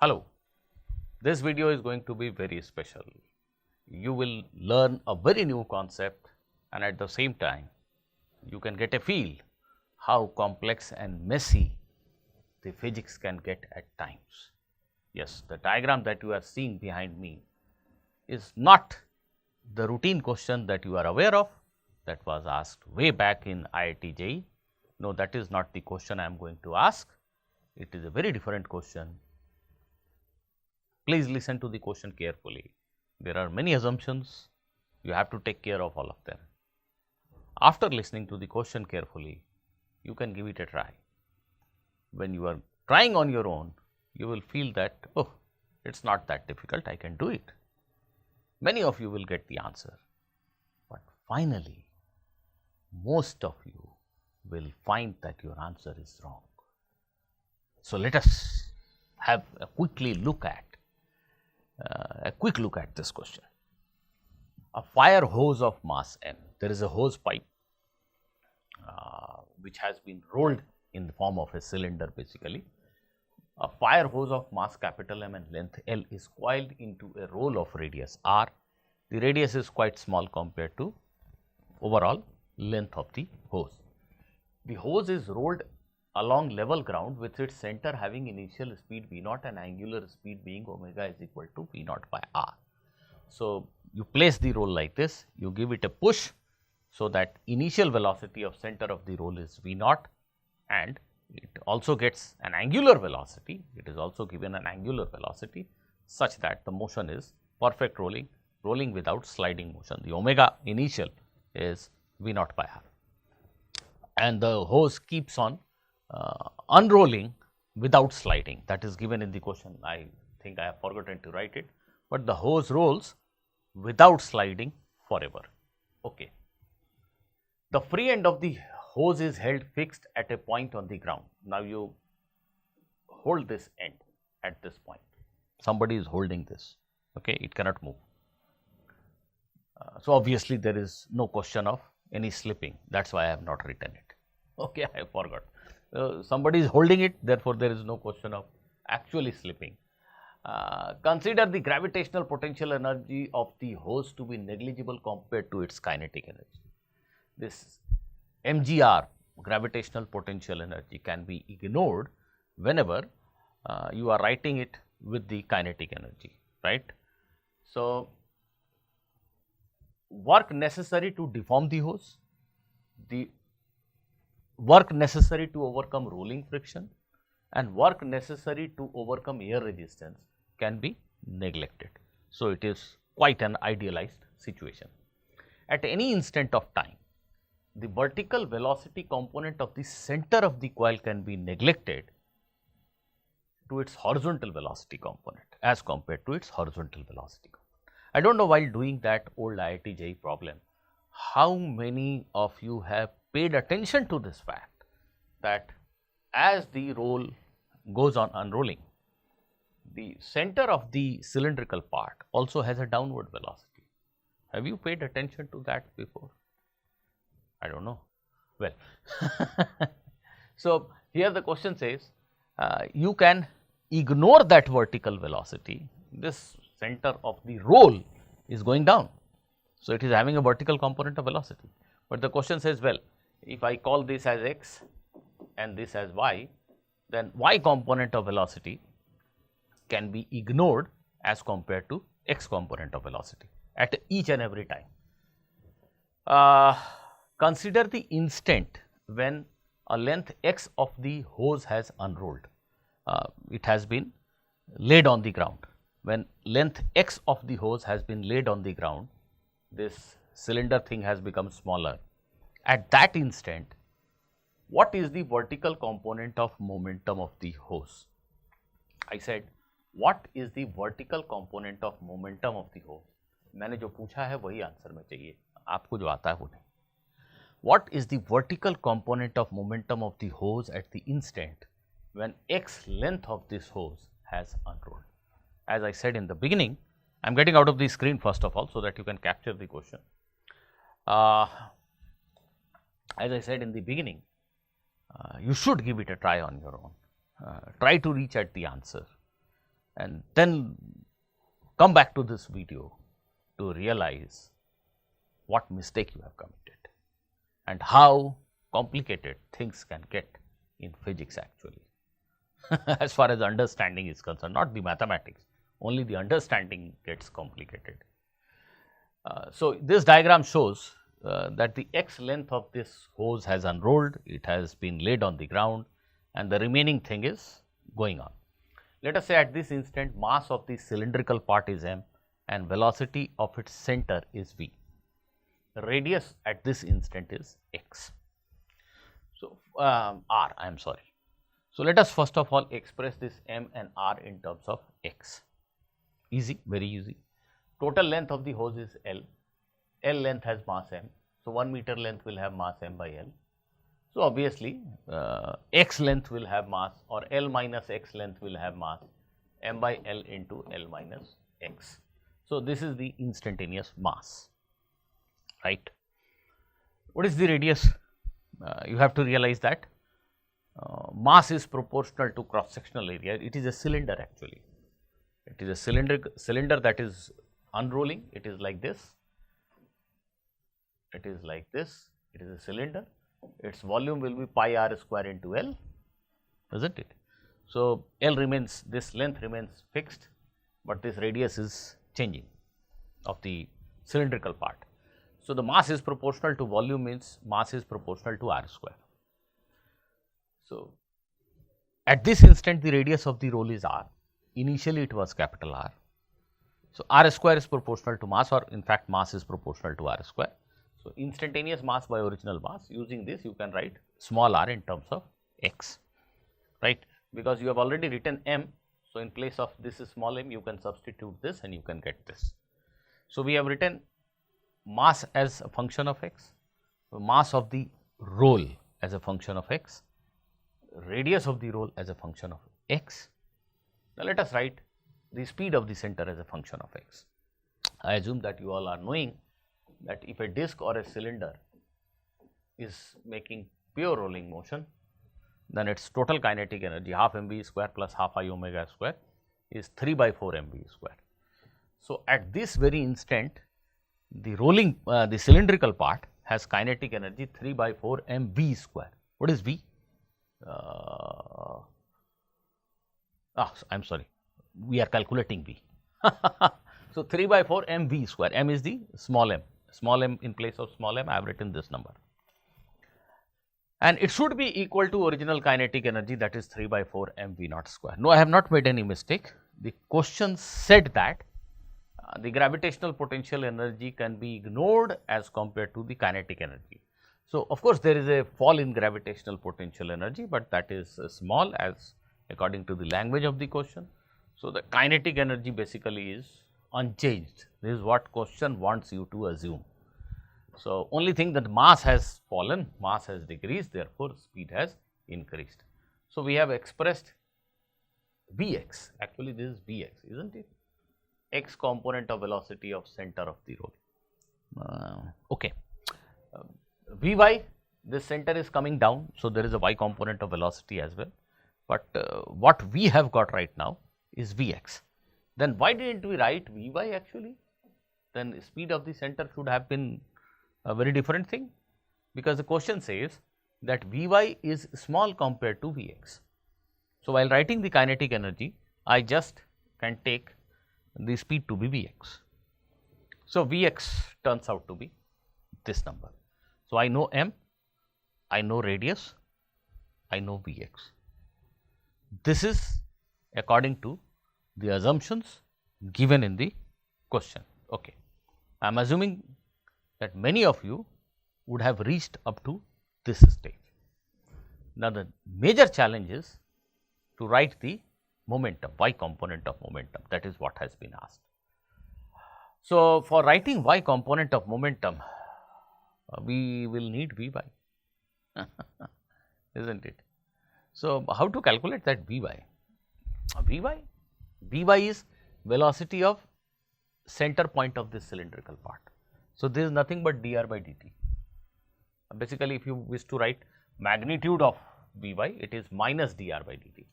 Hello, this video is going to be very special. You will learn a very new concept and at the same time you can get a feel how complex and messy the physics can get at times. Yes, the diagram that you are seeing behind me is not the routine question that you are aware of that was asked way back in IIT JEE. No, that is not the question I am going to ask. It is a very different question. Please listen to the question carefully. There are many assumptions. You have to take care of all of them. After listening to the question carefully, you can give it a try. When you are trying on your own, you will feel that, oh, it's not that difficult, I can do it. Many of you will get the answer, but finally, most of you will find that your answer is wrong. So, let us have a quick look at this question. A fire hose of mass m. There is a hose pipe which has been rolled in the form of a cylinder basically. A fire hose of mass capital M and length L is coiled into a roll of radius R. The radius is quite small compared to overall length of the hose. The hose is rolled along level ground with its center having initial speed V naught and angular speed being omega is equal to V naught by R. So, you place the roll like this, you give it a push so that initial velocity of center of the roll is V naught and it also gets an angular velocity, it is also given an angular velocity such that the motion is perfect rolling without sliding motion. The omega initial is V naught by R and the hose keeps on unrolling without sliding, that is given in the question. I think I have forgotten to write it, but the hose rolls without sliding forever. Okay. The free end of the hose is held fixed at a point on the ground. Now, you hold this end at this point, somebody is holding this, okay, it cannot move. So, obviously, there is no question of any slipping, that is why I have not written it, okay, I forgot. Somebody is holding it, therefore, there is no question of actually slipping. Consider the gravitational potential energy of the hose to be negligible compared to its kinetic energy. This mgr, gravitational potential energy, can be ignored whenever you are writing it with the kinetic energy, right. So, work necessary to deform the hose, the work necessary to overcome rolling friction and work necessary to overcome air resistance can be neglected. So, it is quite an idealized situation. At any instant of time, the vertical velocity component of the center of the coil can be neglected to its horizontal velocity component as compared to its horizontal velocity component. I do not know while doing that old IIT JEE problem, how many of you have paid attention to this fact that as the roll goes on unrolling, the center of the cylindrical part also has a downward velocity. Have you paid attention to that before? I do not know. Well, so here the question says you can ignore that vertical velocity. This center of the roll is going down. So, it is having a vertical component of velocity, but the question says, well, if I call this as x and this as y, then y component of velocity can be ignored as compared to x component of velocity at each and every time. Consider the instant when a length x of the hose has unrolled. It has been laid on the ground. When length x of the hose has been laid on the ground, this cylinder thing has become smaller. At that instant, what is the vertical component of momentum of the hose? I said, what is the vertical component of momentum of the hose? मैंने जो पूछा है वही answer में चाहिए, आपको जो आता है वो नहीं. What is the vertical component of momentum of the hose at the instant when x length of this hose has unrolled? As I said in the beginning, I am getting out of the screen first of all so that you can capture the question. As I said in the beginning, you should give it a try on your own. Try to reach at the answer. and then come back to this video to realize what mistake you have committed and how complicated things can get in physics actually. As far as understanding is concerned, not the mathematics, only the understanding gets complicated. So, this diagram shows that the x length of this hose has unrolled, it has been laid on the ground and the remaining thing is going on. Let us say at this instant mass of the cylindrical part is m and velocity of its center is v. Radius at this instant is x. So, r, I am sorry. So, let us first of all express this m and r in terms of x. Easy, very easy. Total length of the hose is L. L length has mass m. So, 1 meter length will have mass m by L. So, obviously, x length will have mass, or L minus x length will have mass m by L into L minus x. So, this is the instantaneous mass, right. What is the radius? You have to realize that mass is proportional to cross sectional area. It is a cylinder actually. It is a cylinder that is unrolling. It is like this. It is like this. It is a cylinder. Its volume will be pi r square into L, isn't it? So, L remains, this length remains fixed, but this radius is changing of the cylindrical part. So, the mass is proportional to volume means mass is proportional to r square. So, at this instant the radius of the roll is r. Initially it was capital R. So, r square is proportional to mass, or in fact mass is proportional to r square. So, instantaneous mass by original mass, using this you can write small r in terms of x, right, because you have already written m. So, in place of this is small m you can substitute this and you can get this. So, we have written mass as a function of x, so mass of the roll as a function of x, radius of the roll as a function of x. Now, let us write the speed of the center as a function of x. I assume that you all are knowing that if a disc or a cylinder is making pure rolling motion, then its total kinetic energy half mv square plus half I omega square is 3 by 4 mv square. So, at this very instant the rolling the cylindrical part has kinetic energy 3 by 4 mv square. What is v? I am sorry, we are calculating v. So, 3 by 4 mv square, m is the small m in place of small m I have written this number, and it should be equal to original kinetic energy, that is 3 by 4 mv naught square. No, I have not made any mistake. The question said that the gravitational potential energy can be ignored as compared to the kinetic energy. So, of course, there is a fall in gravitational potential energy, but that is small as according to the language of the question. So, the kinetic energy basically is unchanged. This is what question wants you to assume. So, only thing that mass has fallen, mass has decreased, therefore, speed has increased. So, we have expressed Vx, actually this is Vx, isn't it? X component of velocity of center of the roll. Okay. Vy, this center is coming down, so there is a y component of velocity as well, but what we have got right now is Vx. Then why did not we write Vy actually? Then speed of the center should have been a very different thing, because the question says that Vy is small compared to Vx. So, while writing the kinetic energy, I just can take the speed to be Vx. So, Vx turns out to be this number. So, I know m, I know radius, I know Vx. This is according to the assumptions given in the question. Okay. I am assuming that many of you would have reached up to this stage. Now, the major challenge is to write the momentum, y component of momentum, that is what has been asked. So, for writing y component of momentum, we will need Vy, isn't it? So, how to calculate that Vy? Vy is velocity of center point of this cylindrical part. So, this is nothing but dr by dt. Basically, if you wish to write magnitude of Vy, it is minus dr by dt.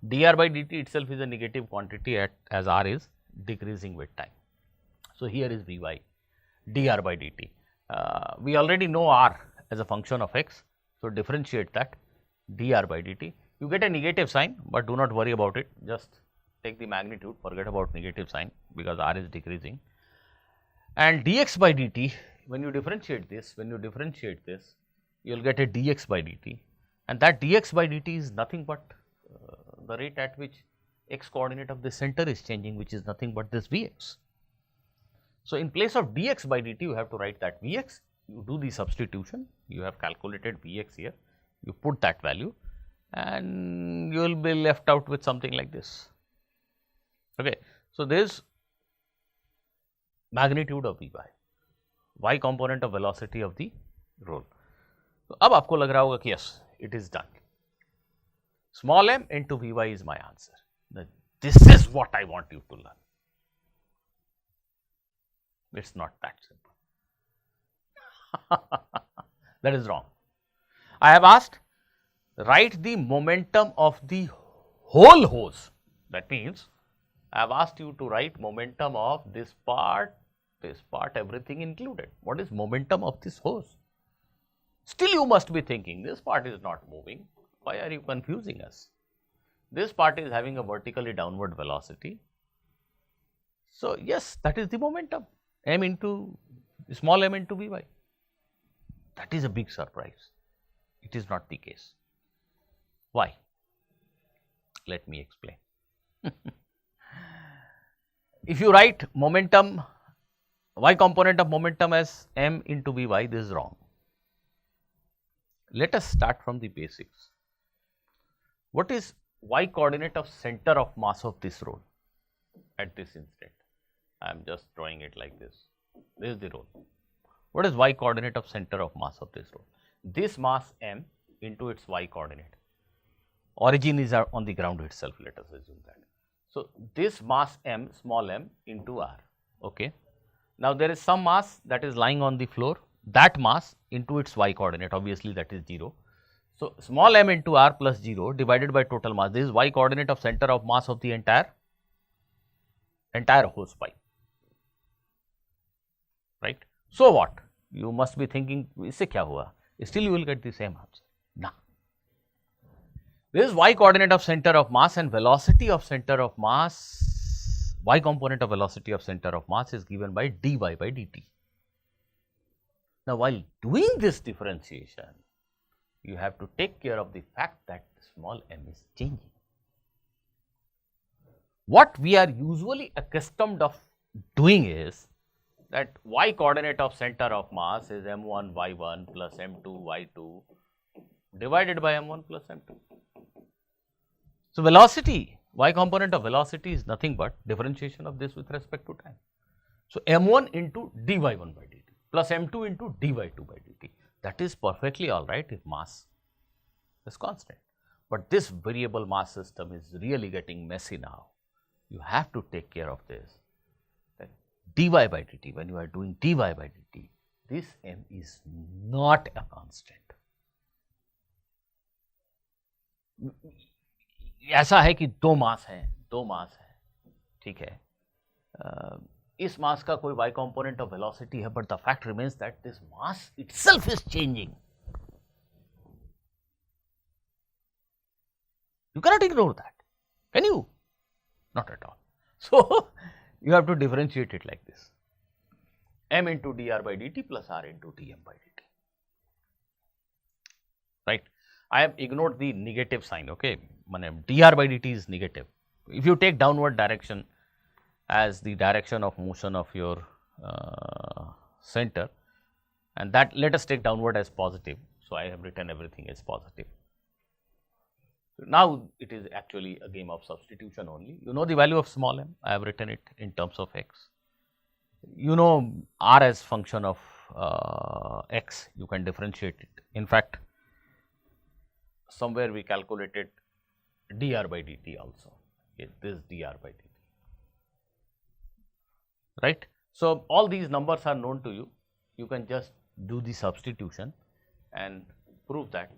dr by dt itself is a negative quantity as r is decreasing with time. So, here is Vy dr by dt. We already know r as a function of x. So, differentiate that dr by dt. You get a negative sign, but do not worry about it, just take the magnitude, forget about negative sign because r is decreasing. And dx by dt, when you differentiate this, you will get a dx by dt, and that dx by dt is nothing but the rate at which x coordinate of the center is changing, which is nothing but this Vx. So, in place of dx by dt, you have to write that Vx, you do the substitution, you have calculated Vx here, you put that value and you will be left out with something like this. Okay. So, this magnitude of Vy, y component of velocity of the roll. So, अब आपको लग रहा होगा कि yes, it is done. Small m into Vy is my answer. Now, this is what I want you to learn. It is not that simple. That is wrong. I have asked, write the momentum of the whole hose. That means, I have asked you to write momentum of this part, everything included. What is momentum of this hose? Still you must be thinking, this part is not moving. Why are you confusing us? This part is having a vertically downward velocity. So, yes, that is the momentum, m into small m into Vy. That is a big surprise. It is not the case. Why? Let me explain. If you write momentum, y component of momentum as m into Vy, this is wrong. Let us start from the basics. What is y coordinate of center of mass of this roll at this instant? I am just drawing it like this. This is the roll. What is y coordinate of center of mass of this roll? This mass m into its y coordinate. Origin is on the ground itself, let us assume that. So, this mass m, small m into r. Okay. Now, there is some mass that is lying on the floor, that mass into its y coordinate, obviously that is 0. So, small m into r plus 0 divided by total mass, this is y coordinate of center of mass of the entire hose pipe, right. So, what? You must be thinking, isse kya hua? Still you will get the same answer. Nah. This is y coordinate of center of mass and velocity of center of mass, y component of velocity of center of mass is given by dy by dt. Now, while doing this differentiation, you have to take care of the fact that small m is changing. What we are usually accustomed of doing is that y coordinate of center of mass is m1 y1 plus m2 y2 divided by m1 plus m2. So, velocity, y component of velocity is nothing but differentiation of this with respect to time. So, m1 into dy1 by dt plus m2 into dy2 by dt, that is perfectly alright if mass is constant. But this variable mass system is really getting messy now. You have to take care of this. That dy by dt, when you are doing dy by dt, this m is not a constant. ऐसा है कि दो मास है, ठीक है, इस मास का कोई y component of velocity है, but the fact remains that this mass itself is changing. You cannot ignore that, can you? Not at all. So, you have to differentiate it like this, m into dr by dt plus r into dm by dt, right. I have ignored the negative sign, okay, dr by dt is negative. If you take downward direction as the direction of motion of your center, and that let us take downward as positive. So, I have written everything as positive. Now, it is actually a game of substitution only. You know the value of small m, I have written it in terms of x. You know r as function of x, you can differentiate it. In fact, somewhere we calculated dr by dt also, okay, this dr by dt, right. So, all these numbers are known to you, you can just do the substitution and prove that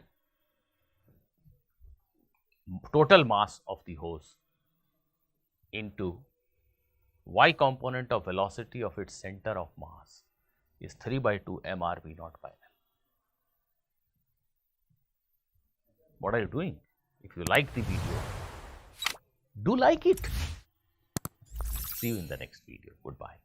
total mass of the hose into y component of velocity of its center of mass is 3/2 mR V naught by L. What are you doing? If you like the video, do like it. See you in the next video. Goodbye.